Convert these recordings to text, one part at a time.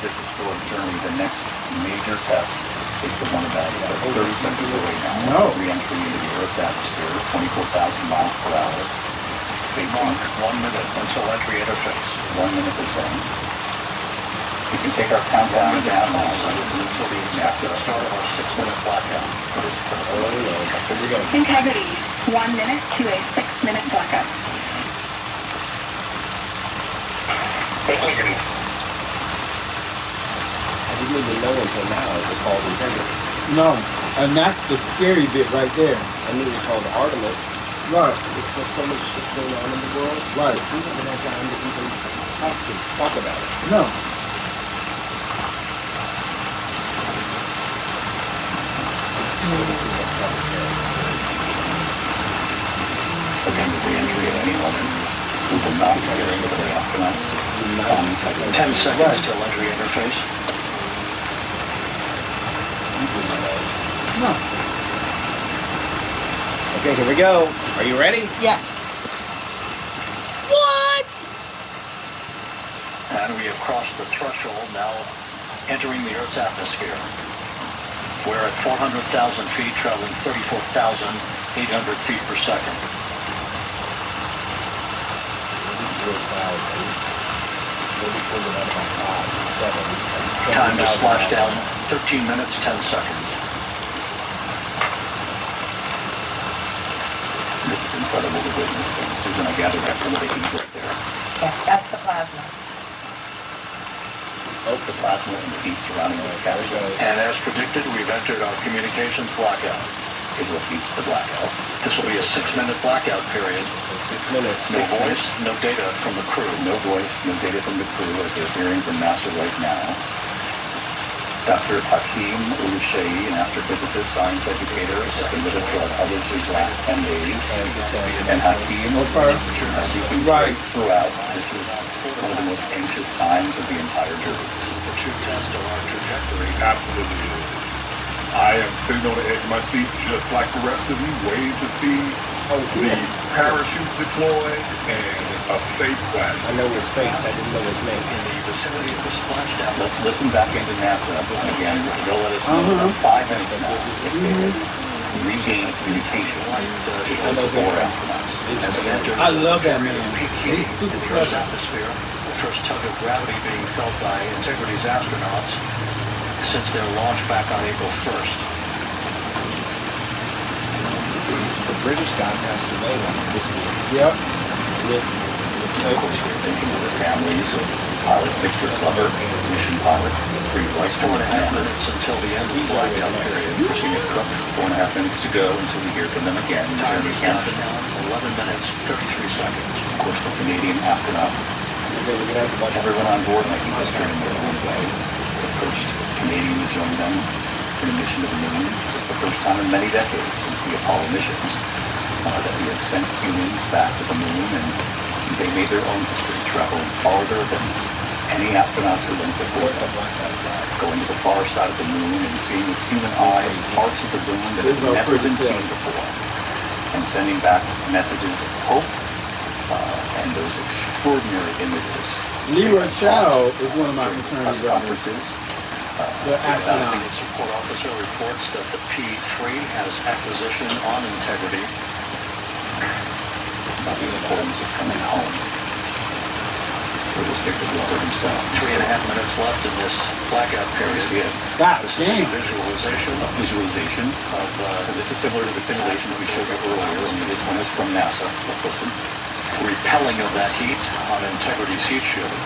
this historic journey, the next major test is the one about 30 seconds away now. Re-entry into the Earth's atmosphere, 24,000 miles per hour. Facing 1 minute until entry interface. 1 minute or so. We can take our countdown down now. Until the start of our 6-minute blackout. Integrity, 1 minute to a 6-minute blackout. I didn't even know until now it was called integrity. No, and that's the scary bit right there. I knew it was called Artemis. Right. There's so much shit going on in the world. Right. We haven't had time to even talk about it. No. Again, the re-entry at any moment. We will not be hearing of the astronauts. 10 seconds till entry interface. No. Okay, here we go. Are you ready? Yes. And we have crossed the threshold, now entering the Earth's atmosphere. We're at 400,000 feet, traveling 34,800 feet per second. Time to splash down, 13 minutes, 10 seconds. This is incredible to witness. Susan, I gather that's some of the heat right there. Yes, that's the plasma. Oh, the plasma and the heat surrounding this capsule And as predicted, we've entered our communications blackout. is what feeds the blackout. This will be a 6-minute blackout period. 6 minutes. No voice, no data from the crew. No voice, no data from the crew as they're hearing from NASA right now. Dr. Hakeem Ulushei, an astrophysicist, science educator, has been with us throughout published these last 10 days. And Hakeem, Right. throughout, this is one of the most anxious times of the entire journey. The true test of our trajectory. Absolutely is. I am sitting on the edge of my seat just like the rest of you, waiting to see the parachutes deploy and a safe splash. I know his face. I didn't know his name. In the vicinity of the splashdown. Let's listen back into NASA. Again, they'll let us know in 5 minutes now if they regain communication with those 4 astronauts. As we enter I love that man. heat He's super in the Earth's clever. atmosphere, the first tug of gravity being felt by Integrity's astronauts since their launch back on April 1st. The British guy passed away on this week. Yep. Of course, we're thinking of the families of pilot Victor Glover, mission pilot, three vice 4.5 minutes until the end of the blackout period. Christina Cook, 4.5 minutes to go until we hear from them again. Time Jeremy is Hansen, down 11 minutes, 33 seconds. of course, the Canadian astronaut. Everyone on board making history in their own way. The first Canadian to join them in a mission to the moon. This is the first time in many decades since the Apollo missions that we have sent humans back to the moon, and they made their own history, traveling farther than any astronauts who went before them, going to the far side of the moon and seeing with human eyes parts of the moon that have never been seen before, and sending back messages of hope and those extraordinary images. Leroy Chow is one of my concerns Press about this. conferences. The astronaut. The support officer reports that the P-3 has acquisition on Integrity. About the importance of coming home for this Victor Glover himself. 3.5 minutes left in this blackout There period. you see it. God This is a damn. visualization of So this is similar to the simulation that we showed you earlier, only this one is from NASA. Let's listen. repelling of that heat on Integrity's heat shield.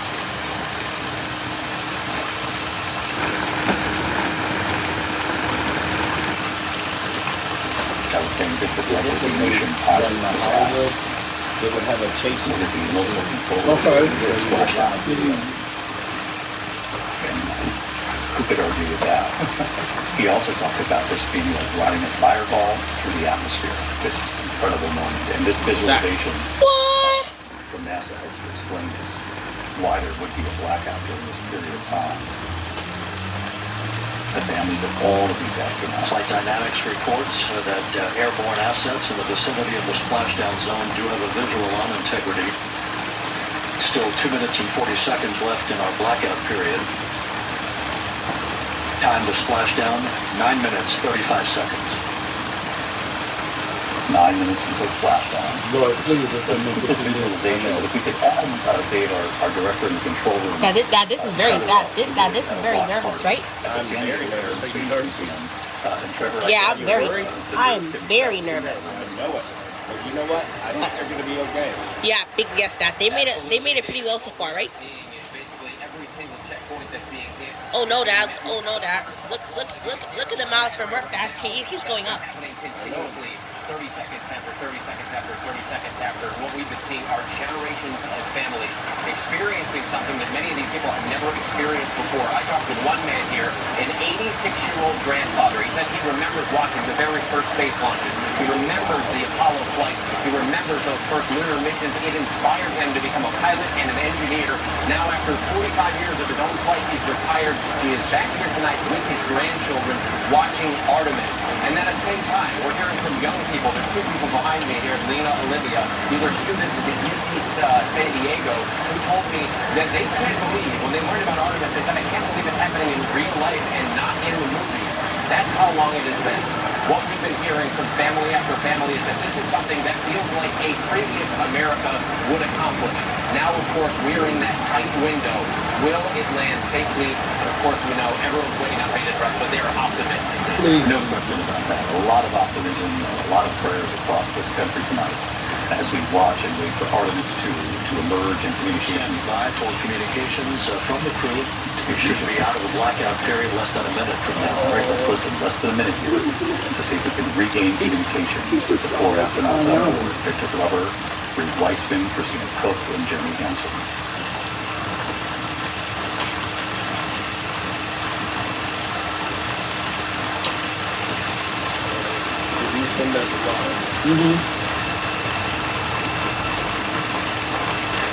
I was saying Victor Glover, the mission pilot, was asked, They would have a chase. what is he most looking forward to? Okay. He says, splashdown. And who could argue with that? He also talked about this being like riding a fireball through the atmosphere. This incredible moment. And this visualization from NASA has explained this, why there would be a blackout during this period of time. The families of all of these astronauts. Flight Dynamics reports that airborne assets in the vicinity of the splashdown zone do have a visual on Integrity. Still 2 minutes and 40 seconds left in our blackout period. time to splash down, 9 minutes, 35 seconds. 9 minutes until splashdown. Lord, please, if I This make it to this. visualization, but if we could add Dave, our director in the control room. This is very nervous, right? At the Senior Air and Space Museum. And Trevor, Yeah, I am very nervous. I know it. But you know what? I think they're going to be okay. Yeah, big guess that. They made it pretty well so far, right? Oh no, Dad. Oh no, Dad. Look at the miles per Murph. That he keeps going up. 30 seconds after 30 seconds after 30 seconds after, what we've been seeing are generations of families experiencing something that many of these people have never experienced before. I talked with one man here, an 86-year-old grandfather. He said he remembers watching the very first space launches. He remembers the Apollo flights. He remembers those first lunar missions. It inspired him to become a pilot and an engineer. Now, after 45 years of his own flight, he's retired. He is back here tonight with his grandchildren watching Artemis. And then at the same time, we're hearing from young people. There's two people behind me here, Lena and Olivia. These are students at the UC San Diego who told me that they can't believe, when they learned about Artemis, they said, I can't believe it's happening in real life and not in the movies. That's how long it has been. What we've been hearing from family after family is that this is something that feels like a previous America would accomplish. Now, of course, we're in that tight window. Will it land safely? And of course, we know everyone's waiting on bated breath, but they're optimistic. No question about that. A lot of optimism, a lot of prayers across this country tonight as we watch and wait for Artemis 2 to emerge in communication. Stand by for communications from the crew. We should be out of the blackout period less than a minute from now. All right, let's listen. Less than a minute here to see if we can regain communications with the four astronauts on board: Victor Glover, Reed Weissman, Christina Cook, and Jeremy Hansen.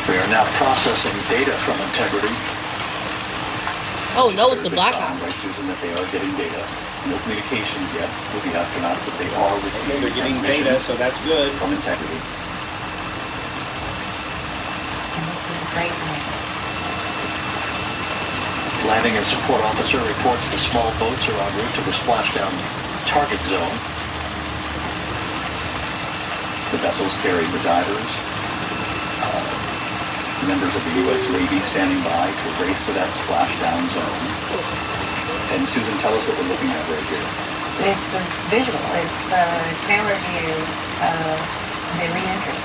We are now processing data from Integrity. Oh no, it's a blackout. Right, Susan, that they are getting data. No communications yet with the astronauts, but they are receiving They're getting transmission data, so that's good. from Integrity. And this is a great night. Landing and support officer reports the small boats are en route to the splashdown target zone. The vessels carrying the divers, members of the U.S. Navy standing by to race to that splashdown zone. And Susan, tell us what we're looking at right here. It's the visual. It's the camera view of the re-entry.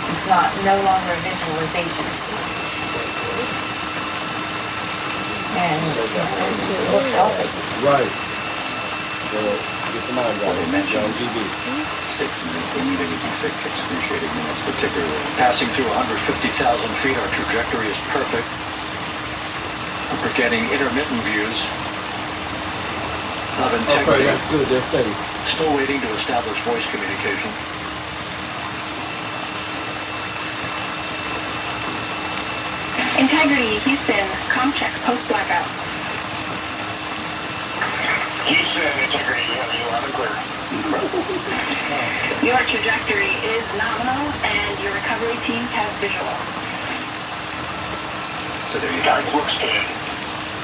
It's no longer a visualization. And it looks healthy. Right. So, get the mind Well, right. they mentioned On TV. 6 minutes. We knew they would be 6 excruciating minutes, particularly. Passing through 150,000 feet, our trajectory is perfect. We're getting intermittent views of Okay, Integrity. that's good. They're safe. Still waiting to establish voice communication. Integrity, Houston, comm check, post-blackout. Houston, Integrity, you have you loud and clear. Your trajectory is nominal, and your recovery teams have visual. So there you go. Guys, looks good.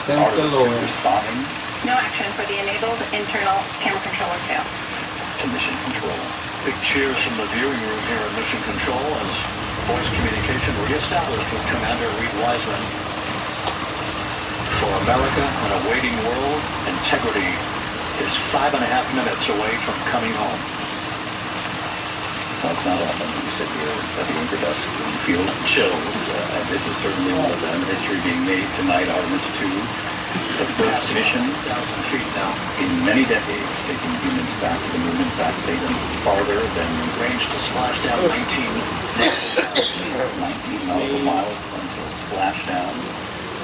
Thank the Artemis 2 Lord. responding No action for the enabled internal camera controller fail. to mission control. Big cheers from the viewing room here at Mission Control as voice communication reestablished with Commander Reed Wiseman. For America in a waiting world, Integrity is 5.5 minutes away from coming home. Well, it's not often you sit here at the anchor desk and feel chills. And this is certainly one of them. History being made tonight, Artemis 2. The first mission 1,000 feet now. in many decades, taking humans back to the moon. In fact, they've been farther than Range to splash down 19. 19 nautical miles until splashdown.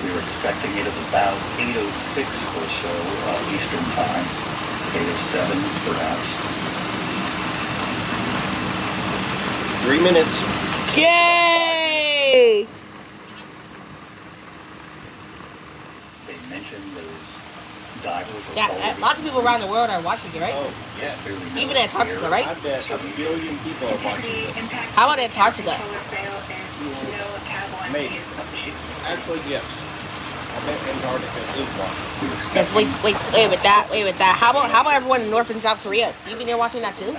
We were expecting it at about 8:06 or so Eastern time, 8:07 perhaps. 3 minutes. Yay! They mentioned those divers were Yeah, already lots of people around the world are watching it, right? Oh, yes. clearly known Even Antarctica, here. right? I bet a billion people are watching this. How about Antarctica? Maybe. Actually, yes. bet Antarctica is one. Yes, wait with that. How about everyone in North and South Korea? Do you think they're watching that too?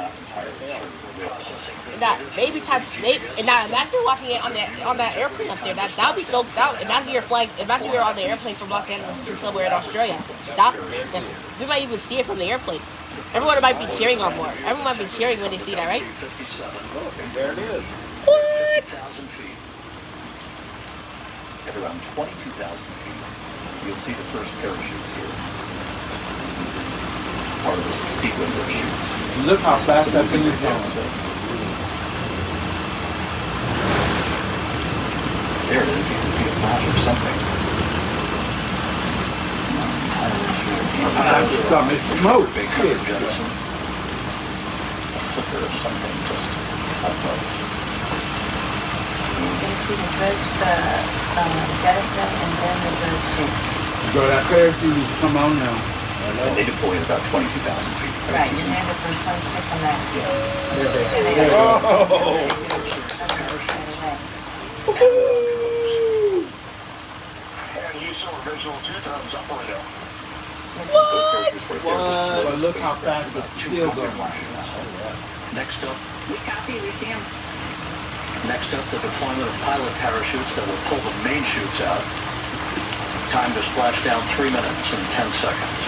That maybe and now imagine watching it on that airplane up there. That would be so. Imagine your flight. Imagine you're on the airplane from Los Angeles to somewhere in Australia. We might even see it from the airplane. Everyone might be cheering on more. Everyone might be cheering when they see that, right? And there it is. What? At around 22,000 feet, you'll see the first parachutes here. Part of this sequence of shoots. Look how fast that thing is going. There it is. You can see a flash of something. Not entirely sure. That's some smoke. Big Shit. jettison. A flicker of something just above. You can see the jettison and then the bird shoots. Bro, that parachute is come on now. And they deploy at about 22,000 feet. Right, and they're the first ones to come out. There. Oh! And you saw a visual 2 times operator. But look how fast it's still going. Next up, We copy, we see them. Next up, the deployment of pilot parachutes that will pull the main chutes out. Time to splash down 3 minutes and 10 seconds.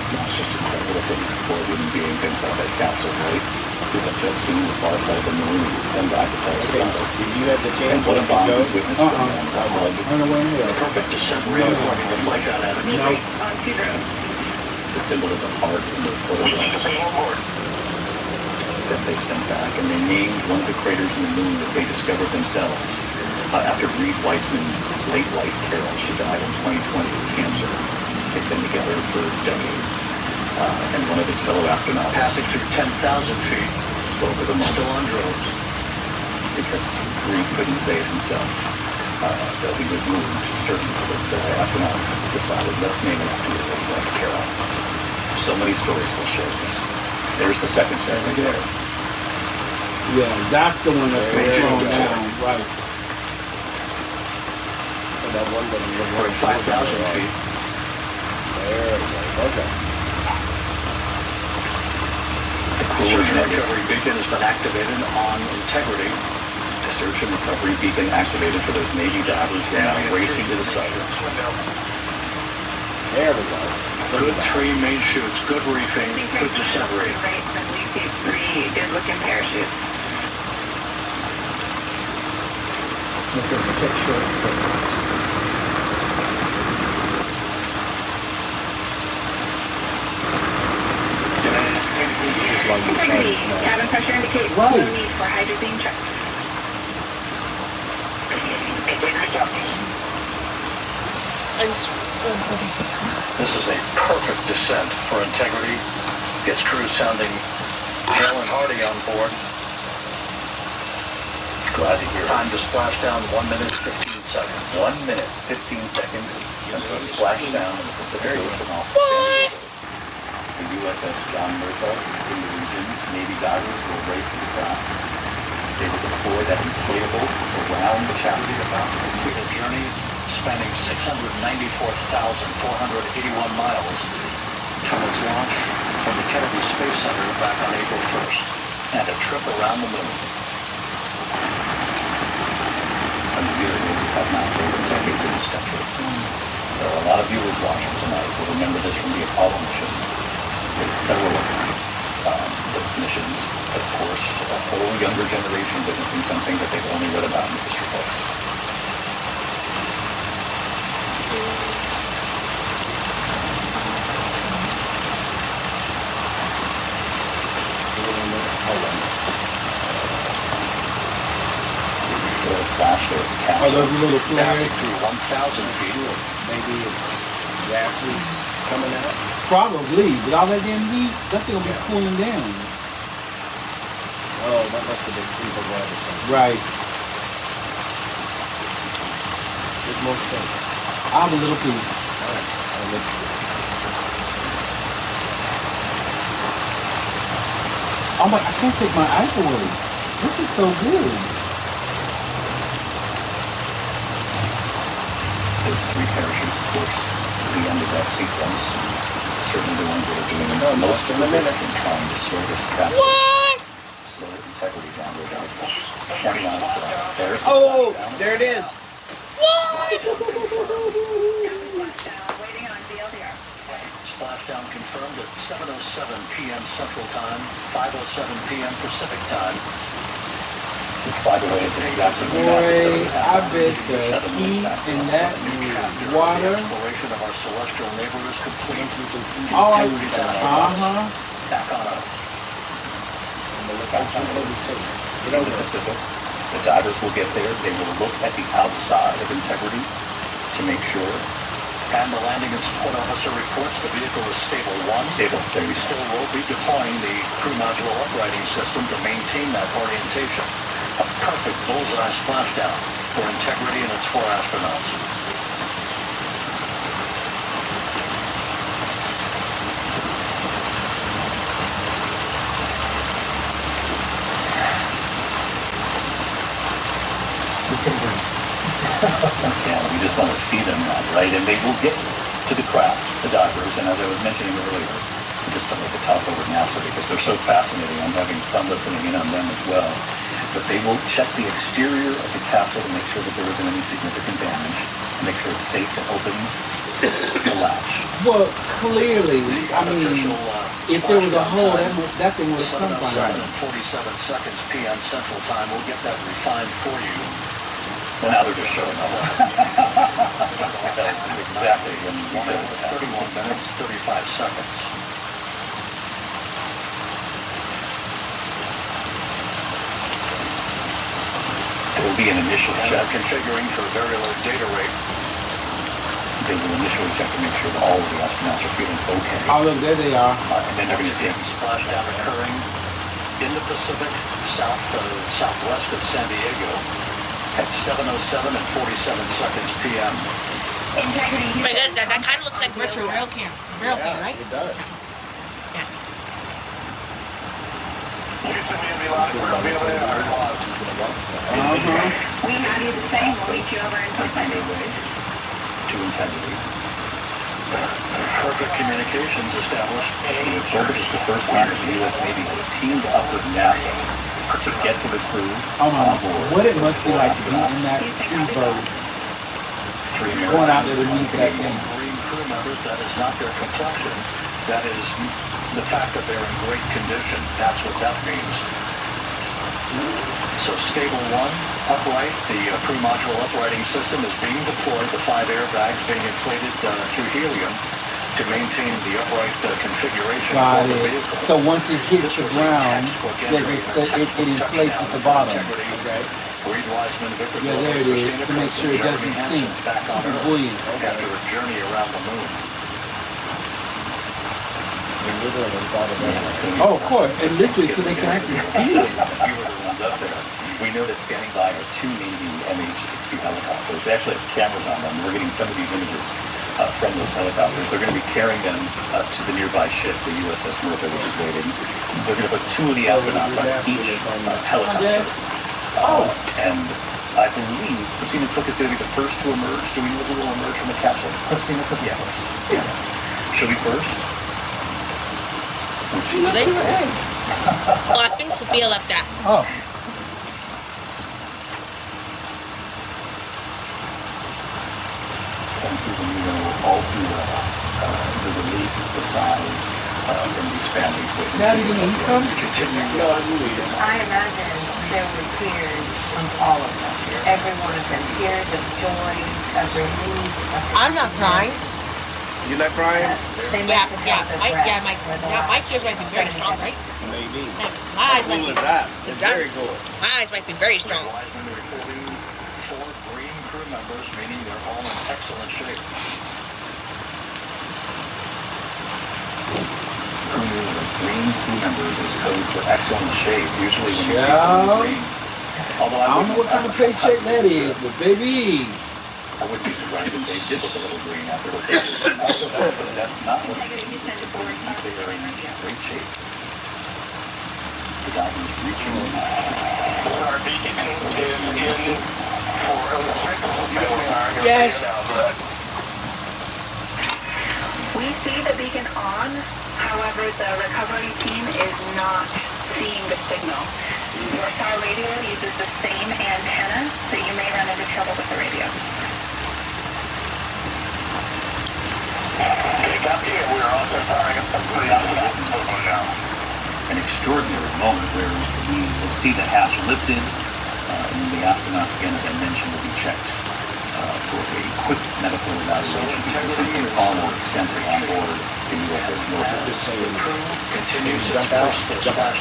It's just incredible thing for human beings inside that capsule, right? We have just seen the far side of the moon and back to Okay, did you have the chance And what to a bomb go? we witnessed from them. Run away here. Perfect descent rate according to flight dynamics. No. The symbol of the heart in the photograph that they sent back, and they named one of the craters in the moon that they discovered themselves after Reed Weissman's late life Carol. She died in 2020 of cancer. They've been together for decades. And one of his fellow astronauts Passing through 10,000 feet. spoke of the moment Still on drones. because Reed couldn't say it himself. Though he was moved, certainly, but the astronauts decided, let's name it after your late life Carol. So many stories will share this. There's the second set right there. Yeah, that's the one that's going to slow down. Right. So that one that you We're at 5,000 feet. There it goes. Okay. The The cooler search and negative. recovery beacon has been activated on integrity. The search and recovery beacon activated for those Navy divers who are now racing to the site. There we go. Good 3 main chutes, good reefing, good descent rate. Good looking parachute. This is a picture. Just like you started. Cabin pressure indicates Right. no need for hydrazine check. This is a perfect descent for integrity. Gets crew sounding hale and hearty on board. Glad to hear it. Time to splash down 1 minute, 15 seconds. 1 minute, 15 seconds until splashdown in the Pacific Ocean off the San Diego. The USS John Murphy is in the region. Navy divers will race to the craft. They will deploy that inflatable around the chassis of the craft. With a journey spanning 694,481 miles from its launch from the Kennedy Space Center back on April 1st, and a trip around the moon. And the year have not been decades in this country. There are a lot of viewers watching tonight who remember this from the Apollo mission. With several of those missions, of course, a whole younger generation witnessing something that they've only read about in the history books. So a flash there of the Are capsule. those little Passing flares? through 1,000 feet. Maybe it's gases coming out. Probably, but all that damn heat, that thing will be cooling down. Oh, that must have been infrared or something. Right. There's more space. I'll have a little piece. All right. I'll let you. Oh my, I can't take my eyes away. This is so good. The those 3 parachutes, of course, at the end of that sequence, certainly the ones that are doing the most in the minute and trying to slow this capsule. What? Slow integrity down to about 20 miles per hour. There's the Oh, splashdown. there it is. What? Splashdown confirmed at 7:07 p.m. Central Time, 5:07 p.m. Pacific Time. Which, by the way, is exactly what Boy, NASA said would I happen. bet the We're 7 minutes heat past in the that The water. exploration of our celestial neighbor is complete. Oh, Integrity down to back on up. In the Pacific, the divers will get there. They will look at the outside of integrity to make sure. And the landing and support officer reports the vehicle is stable 1. Stable. There We you go. still will be deploying the crew module uprighting system to maintain that orientation. A perfect bullseye splashdown for integrity and its 4 astronauts. Yeah, we just want to see them now, right? And they will get to the craft, the divers, and as I was mentioning earlier, we just don't like to talk over NASA because they're so fascinating. I'm having fun listening in on them as well. But they will check the exterior of the capsule to make sure that there isn't any significant damage, to make sure it's safe to open the latch. Well, clearly, I mean, if there was a hole, that thing would have sunk by now. 47 seconds p.m. Central Time. We'll get that refined for you. Well, now they're just showing up. That's exactly when we said it would happen. 31 minutes, 35 seconds. There will be an initial And check. they're configuring for a very low data rate. They will initially check to make sure that all of the astronauts are feeling okay. Oh, look, there they are. And then they're going to take Splashdown occurring in the Pacific, southwest of San Diego at 7:07 and 47 seconds p.m. Oh my goodness, that kind of looks like virtual real cam, right? It does. Yes. We have you the same, we'll meet you over in making their way to integrity. Perfect communications established. October is the first time that the U.S. Navy has teamed up with NASA to get to the crew Oh my on God, board. what it must be like to be in that speedboat, 3 going out there to Americans, meet that thing. Marine crew members, that is not their complexion. That is the fact that they're in great condition. That's what that means. So stable 1, upright. The crew module uprighting system is being deployed. The 5 airbags being inflated through helium to maintain the upright configuration Got of the it. vehicle. So once it hits This the was a ground, textbook it entry in a inflates at the bottom. Okay. Reed Wiseman, Victor Yeah, there it Phillips, is, Christina to make Koch, sure it and doesn't Jeremy sink. Hansen back on It's Earth buoyant. after a journey around the moon. We literally thought of that. Oh, of course, and literally so they can actually see it. We were the ones up there. We know that standing by are 2 Navy MH-60 helicopters. They actually have cameras on them. We're getting some of these images from those helicopters. They're going to be carrying them to the nearby ship, the USS Merthyr, which is waiting. They're going to put 2 of the astronauts on each helicopter. And I believe Christina Cook is going to be the first to emerge. Do we know who will emerge from the capsule? Christina Cook is first. Yeah. She'll be first. Oh, I think Sophia left that. Oh. And Susan, you know, all through the relief, the sighs from these families witnessing. Daddy, you need some? I imagine there were tears from all of them. Every one of them. Tears of joy, of relief, of I'm not crying. You not crying? They Yeah, must have held their breath my tears might be very strong, right? Maybe. Yeah, my eyes might be. It's that- very cool. My eyes might be very strong. Wiseman reporting 4 green crew members, meaning they're all in excellent shape. Green crew members is code for excellent shape. Usually when you see Yeah. someone green, although I don't know what kind of paycheck that is, but baby. I wouldn't be surprised if they did look a little green after what they did. But that's not what it means. It's simply means they are in great shape. The divers reaching Our beacon is in for electric. Yes. We see the beacon on, however, the recovery team is not seeing the signal. Your SAR radio uses the same antenna, so you may run into trouble with the radio. Okay, copy, and we're also firing up some pretty awesome now. An extraordinary moment where we will see the hatch lifted, and the astronauts, again, as I mentioned, will be checked for a quick medical evaluation because something far more extensive on board the USS Norfolk. Continues to jump out.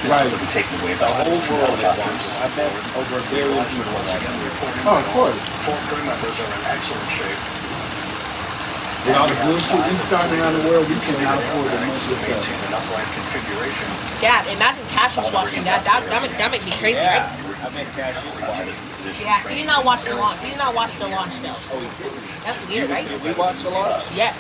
Right. Will be taken away The by whole those two world at helicopters. once. I've been over a very people like that. Oh, of course. 4 crew members are in excellent shape. With all the bullshit we starting around the world, we cannot afford to make this up. Maintain an upright configuration. God, imagine Cash was watching that. That make me crazy, right? I've been cashier. Yeah, he did not watch the launch. He did not watch the launch though. That's weird, right? Did we watch the launch? Yes.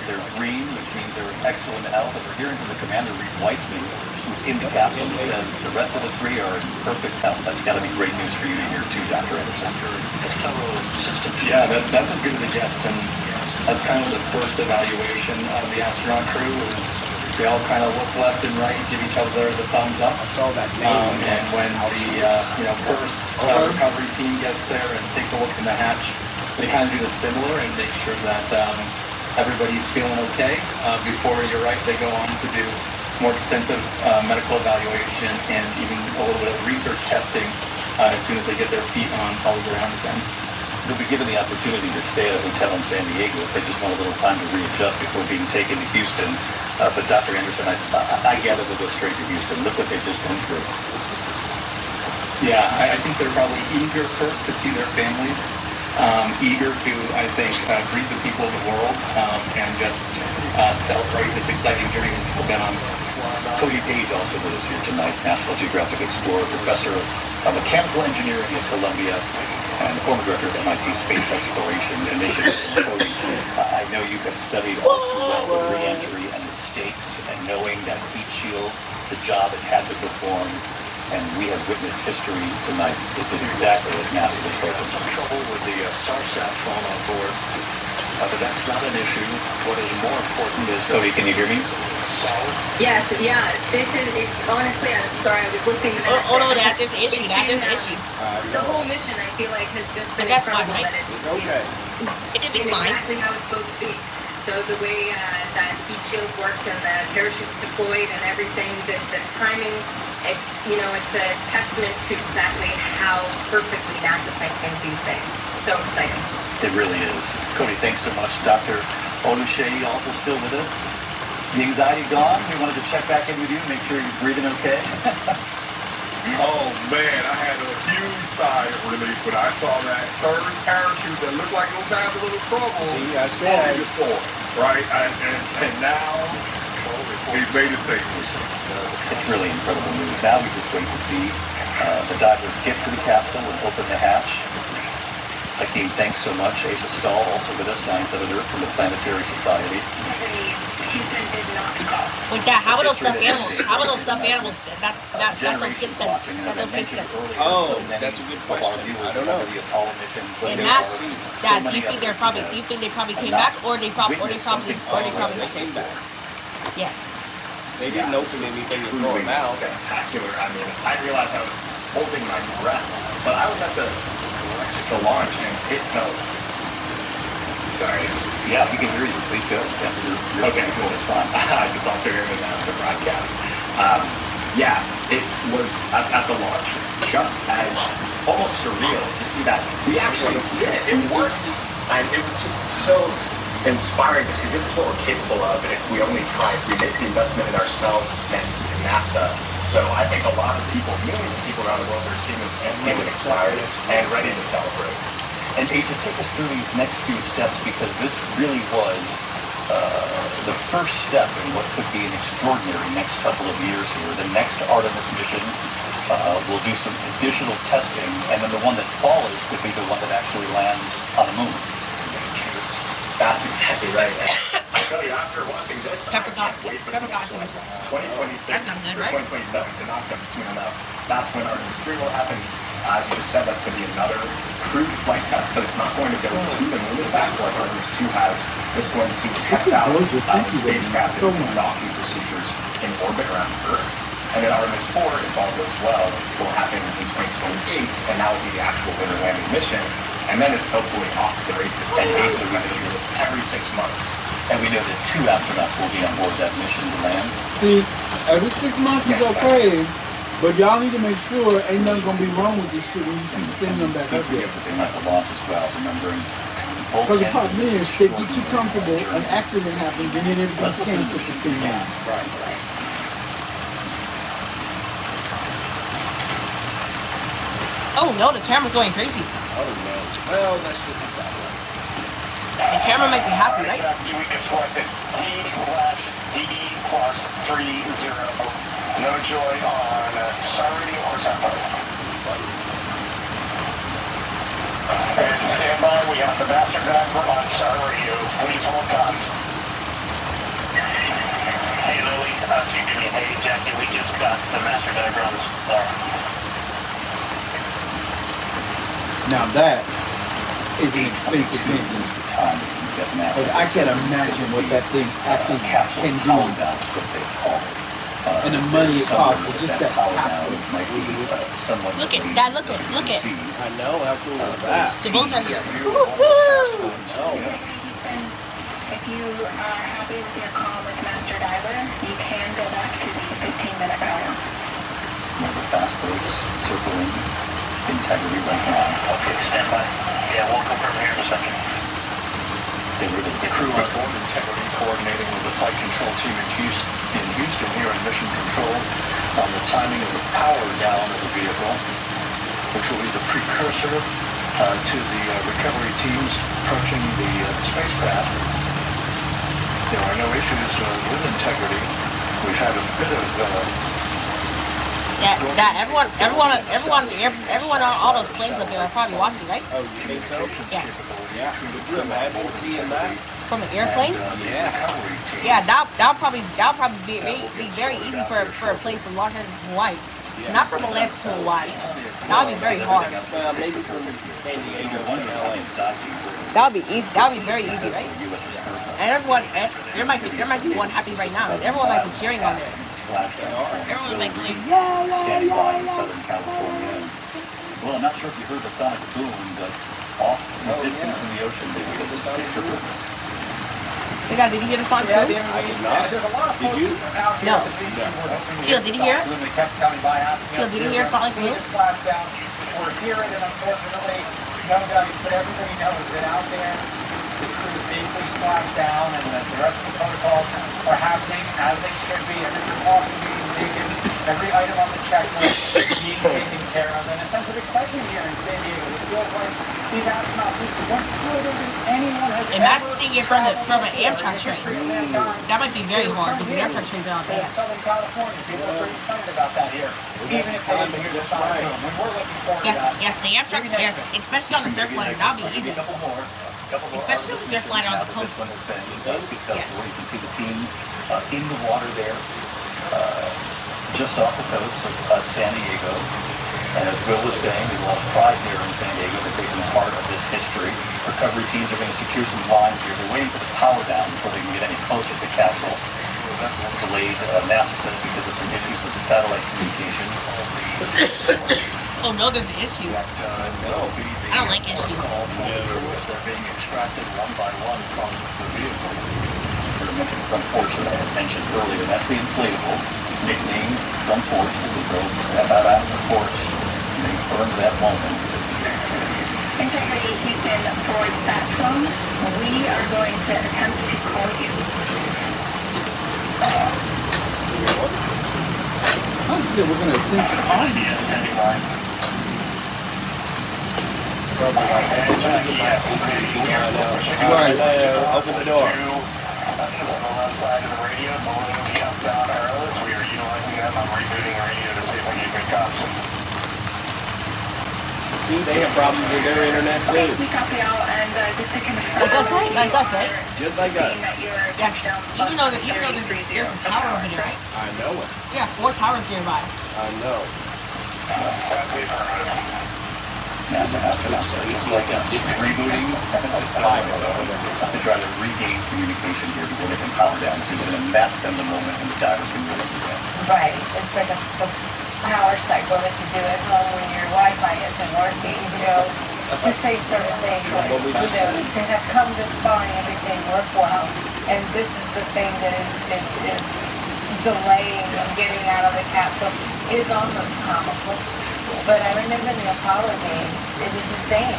They're green, which means they're in excellent health. And we're hearing from the commander, Reese Weissman, who's in the capsule, who says the rest of the 3 are in perfect health. That's got to be great news for you to hear too, Dr. Anderson. Yeah, that's as good as it gets, and that's kind of the first evaluation of the astronaut crew. They all kind of look left and right, give each other the thumbs up. I saw that name. And when the first recovery team gets there and takes a look in the hatch, they kind of do the similar and make sure that everybody's feeling okay. Before, you're right, they go on to do more extensive medical evaluation and even a little bit of research testing as soon as they get their feet on solid ground again. They'll be given the opportunity to stay at a hotel in San Diego if they just want a little time to readjust before being taken to Houston. But Dr. Anderson, I gather they'll go straight to Houston. Look what they've just been through. Yeah, I think they're probably eager first to see their families, eager to, I think, greet the people of the world and just celebrate this exciting journey that people have been on. Cody Page also with us here tonight, National Geographic Explorer, professor of mechanical engineering at Columbia, and former director of MIT Space Exploration Initiative. Cody, I know you have studied all too well the re-entry and the stakes, and knowing that heat shield, the job it had to perform, and we have witnessed history tonight. It did exactly as NASA was hoping. Trouble with the SARSAT phone on board. But that's not an issue. What is more important is... Cody, can you hear me? Yes, yeah. It's honestly, I'm sorry, I was listening to that. Oh no, that's an issue. That's an issue. The whole mission, I feel like, has just been That's fine, incredible. right? That Okay. It could be it's fine. exactly how it's supposed to be. So the way that heat shield worked and the parachutes deployed and everything, the timing, it's a testament to exactly how perfectly NASA thinks these things. So exciting. It really is. Cody, thanks so much. Dr. Oluche also still with us. The anxiety gone? We wanted to check back in with you, make sure you're breathing okay. Oh man, I had a huge sigh of relief when I saw that third parachute that looked like it was having a little trouble. See, I said. Before, right? And now he's made it safely. It's really incredible news. Now we just wait to see the divers get to the capsule and open the hatch. Hakeem, thanks so much. Asa Stahl, also with us, science editor from the Planetary Society. Wait, Dad, how about those stuffed animals? How about those stuffed animals that those kids sent? That those kids sent. Oh, that's a good question. I don't know. And Matt, Dad, do you think they probably came back, or they probably came back. Yes. They didn't open anything to throw them out. Spectacular. I mean, I realized I was holding my breath, but I was at the launch and it felt... Sorry, Yeah, we can hear you. Please go. Yeah, okay, cool. It's fine. I just also hear the master broadcast. Yeah, it was at the launch just as almost surreal to see that we actually did it. It worked. And it was just so inspiring to see this is what we're capable of if we only try, if we make the investment in ourselves and in NASA. So I think a lot of people, millions of people around the world are seeing this and feeling inspired and ready to celebrate. And Asa, take us through these next few steps, because this really was the first step in what could be an extraordinary next couple of years here. The next Artemis mission will do some additional testing, and then the one that follows could be the one that actually lands on the moon. That's exactly right. And I tell you, after watching this, Pepper I can't wait for God. 2026 That's not good, right? or 2027 to not come soon enough. That's when Artemis 3 will happen. as you just said, that's going to be another crewed flight test, but it's not going to go to the moon in the back like Artemis 2 has. It's going to test out the spacecraft and docking procedures in orbit around Earth. And then Artemis 4, if all goes well, will happen in 2028, and that will be the actual lunar landing mission. And then it's hopefully off to the races. And NASA is going to do this every 6 months. And we know that 2 astronauts will be on board that mission to land. See, every 6 months is okay, but y'all need to make sure ain't nothing gonna be wrong with this shit when you keep sending them back up there. They might have launched as well, remembering. Because the problem is, they get too comfortable, an accident happens, and then everything's canceled for 10 months. Right. Oh no, the camera's going crazy. Oh no. Well, that's just a satellite. The camera might be happy, right? We just selected D/DE+30. No joy on Star Radio or Tempo. And stand by, we have the master driver on Star Radio. Please hold on. Hey Lily, excuse me, hey Jackie, we just got the master driver on Star. Now that is an expensive thing. Because I can't imagine what that thing actually can do. And the money it costs for just that capsule. Look at that, look at. I know, how cool is that? The boats are here. If you are happy with your call with Master Diver, you can go back to the 15-minute hour. The fast boats circling integrity right now. Okay, stand by. Yeah, we'll confirm here in a second. The crew on board integrity coordinating with the flight control team in Houston here in mission control on the timing of the power down of the vehicle, which will be the precursor to the recovery teams approaching the spacecraft. There are no issues with integrity. We've had a bit of everyone on all those planes up there are probably watching, right? Oh, you think so? Yes. Yeah. Could you imagine seeing that? From an airplane? Yeah. Yeah, that'll probably be very easy for a plane from Los Angeles to Hawaii. Yeah. Not from Atlanta to Hawaii. That would be very hard. Maybe from San Diego to LA. That would be easy. That would be very easy, right? And there might be one happy right now. Everyone might be cheering on there. Everyone might be like, Standing by in Southern California. Well, I'm not sure if you heard the sonic boom, but off in the distance in the ocean, there was a picture movement. Did you hear the sonic boom? I did not. Did you? No. Teal, did you hear it? Teal, did you hear sonic boom? We're hearing it, unfortunately. No guys, but everybody knows that out there, the crew safely splashed down, and that the rest of the protocols are happening as they should be. Every precaution being taken, every item on the checklist being taken care of, and a sense of excitement here in San Diego. This feels like these astronauts who went further than anyone has Imagine seeing it from an Amtrak train. That might be very hard because Amtrak trains are on bad. Southern California, people are pretty excited about that here. Even if they didn't hear the sonic boom, we were looking forward to that. Yes, the Amtrak, yes, especially on the surfliner, that'll be easy. Especially on the surfliner on the coast. Yes. You can see the teams in the water there, just off the coast of San Diego. And as Will was saying, we lost pride here in San Diego that they've been part of this history. Recovery teams are going to secure some lines here. They're waiting for the power down before they can get any closer to the capsule. Delayed, NASA says, because of some issues with the satellite communication. Oh no, there's an issue. I don't like issues. They're being extracted one by one from the vehicle. Front porch that I had mentioned earlier, that's the inflatable, nicknamed front porch, because they'll step out after the porch and they burn that moment. Integrity Houston for that phone. We are going to attempt to call you. I said we're going to attempt to call you. Right. Open the door. See, they have problems with their internet too. We copy all, and just to confirm. Like us, right? Like us, right? Just like us. Yes. Even though there's a tower over there, right? I know it. Yeah, 4 towers nearby. I know. NASA astronauts are just like us, rebooting to try to regain communication here before they can power down Susan, and that's then the moment when the divers can really do that. Right. It's like a power cycle that you do at home when your Wi-Fi isn't working, to say certain things like, to have come this far and everything work well, and this is the thing that is delaying and getting out of the capsule is almost comical. But I remember in the Apollo days, it was the same.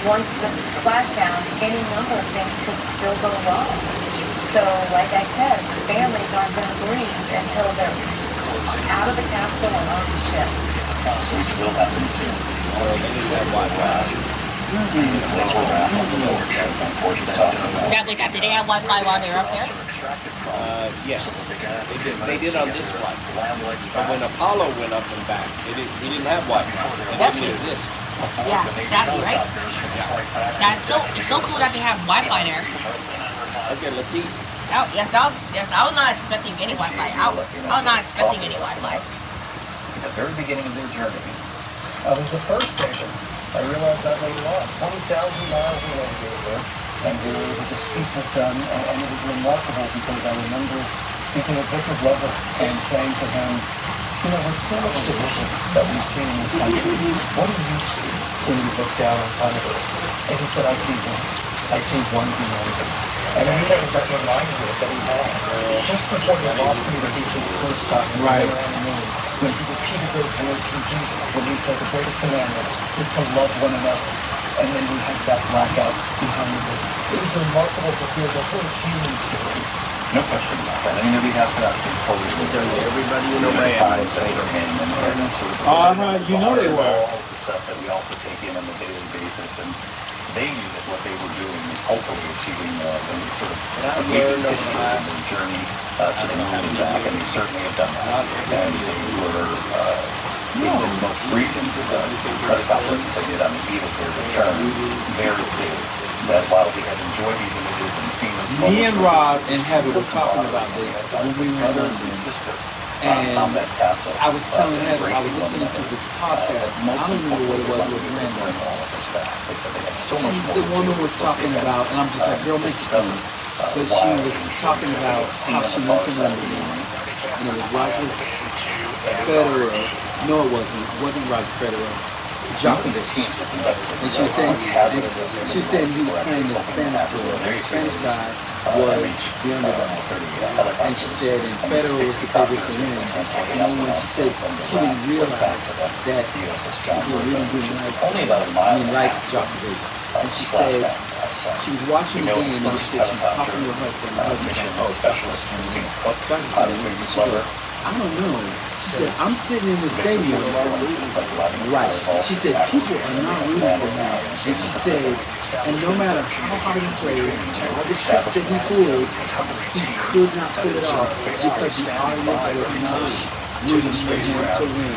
Once the splashdown, any number of things could still go wrong. So, like I said, families aren't going to grieve until they're out of the capsule and on the ship. Which will happen soon. Did they have Wi-Fi while they were up there? Yes, they did on this flight. But when Apollo went up and back, we didn't have Wi-Fi. It didn't exist. Yeah, sadly, right? It's so cool that they have Wi-Fi there. Okay, let's see. Yes, I was not expecting any Wi-Fi. I was not expecting any Wi-Fi. At the very beginning of their journey, It was the first station. I realized that later on. 20,000 miles away they were, and they were able to speak with them, and it was remarkable because I remember speaking with Richard Glover and saying to him, with so much division that we see in this country, what do you see when you look down on planet Earth? And he said, I see one humanity. And I knew that was that reminder that he had just before they lost communication the first time, right, on the moon, when he repeated those words from Jesus, when he said the greatest commandment is to love one another. And then we had that blackout behind the moon. It was remarkable to hear the whole human stories. no question about that. I mean, we have to see totally Everybody in the times that were in and sort of they were. all the stuff that we also take in on a daily basis, and they knew that what they were doing was hopefully achieving the sort of history and the journey to the moon and back, and they certainly have done that. And they were in this most recent press conference that they did on the eve of their return, very clear that while we have enjoyed these images and seen those moments, Me and Rob and Heather were talking about this when we were in brothers and London. sister And on that capsule. I was telling Heather, I was listening to this podcast. I don't remember what it was random. They said they had so much more. The woman was talking about, and I'm just like, girl, make it funny. But she was talking about how she went to London, and it was Roger Federer. No, it wasn't. It wasn't Roger Federer. Djokovic. And she was saying he was playing the Spanish girl. The Spanish guy was the underdog. And she said, and Federer was the favorite to win. And then when she said she didn't realize that he really didn't like Djokovic. And she said she was watching the game and she said she was talking to her husband. And her husband said, and she goes, I don't know. She said, I'm sitting in the stadium. Right. She said, people are not rooting for him. And she said, and no matter how hard he played, all the tricks that he pulled, he could not pull it off because the audience was not rooting for him to win.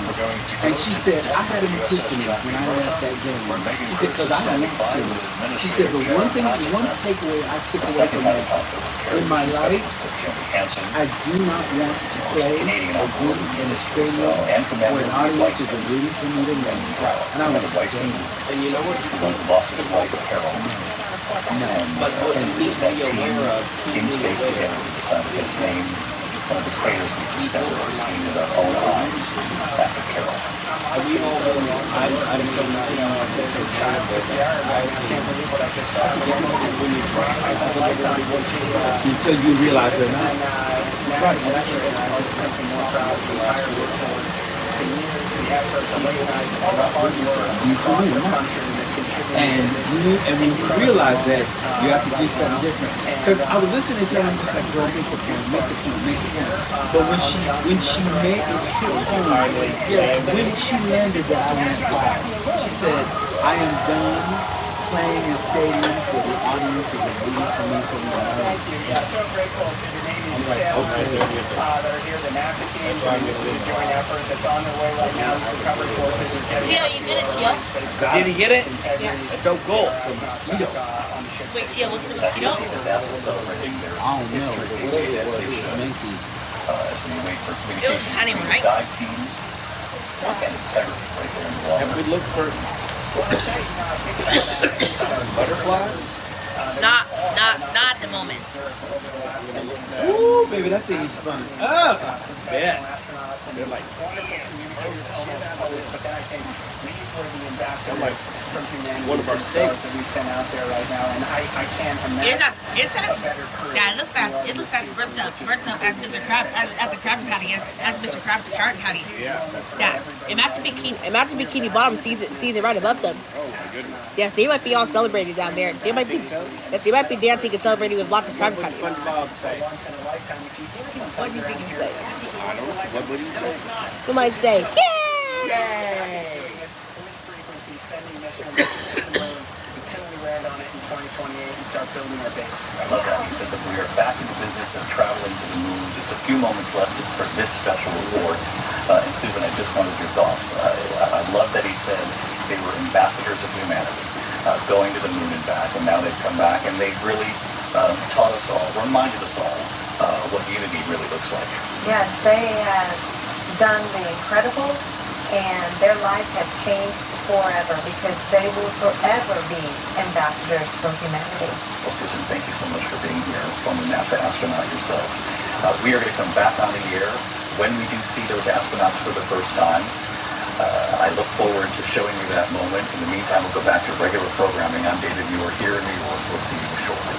And she said, I had an epiphany when I left that game. She said, because I lost to him. She said, but one takeaway I took away from that, in my life, I do not want to play or be in a stadium where an audience is rooting for me to win. And I went, damn. And you know what? No. But what you need to be aware of in space together, we decided its name. One of the craters we discovered was seen with our own eyes after Carol. we all really, I'm so not, I can't believe what I just saw. When you try, until you realize they're not. Right. And I think I just spent some more time with the entire workforce, the years, the effort, the late nights, all the hard work across the country. And when you realize that, you have to do something different. Because I was listening to her, I'm just like, girl, make the point. But when she made it hit home, when she landed that, I went, wow. She said, I am done playing in stadiums where the audience is waiting for me to win. Yeah, so grateful to the Navy and sailors that are here, the NASA teams, and this is a joint effort that's on their way right now. These recovery forces are getting... Tio, you did it, Tio. Did he get it? Yes. It's so cool. Wait, Tio, was it a mosquito? I don't know. Whatever it was, it was monkey. It was a tiny one, right? and integrity right there in the long Have run. we looked for butterflies? Not at the moment. Ooh, baby, that thing is fun. Oh, bet. They're like, one of our states that we sent out there right now, and I can't imagine. It looks as burnt up as Mr. Crab at the Crab Patty as Mr. Crab's carrot patty. Yeah. Imagine Bikini Bottom sees it right above them. Oh my goodness. Yes, they might be all celebrating down there. They might be dancing and celebrating with lots of crab patties. SpongeBob say. What do you think he say? I don't know. What would he say? You might say, "Yay!" I love that. He said that we are back in the business of traveling to the moon. Just a few moments left for this special award. And Susan, I just wanted your thoughts. I love that he said they were ambassadors of humanity, going to the moon and back, and now they've come back and they've really taught us all, reminded us all what unity really looks like. Yes, they have done the incredible, and their lives have changed forever because they will forever be ambassadors for humanity. Well, Susan, thank you so much for being here, former NASA astronaut yourself. We are going to come back on the air when we do see those astronauts for the first time. I look forward to showing you that moment. In the meantime, we'll go back to regular programming. I'm David Muir here in New York. We'll see you shortly.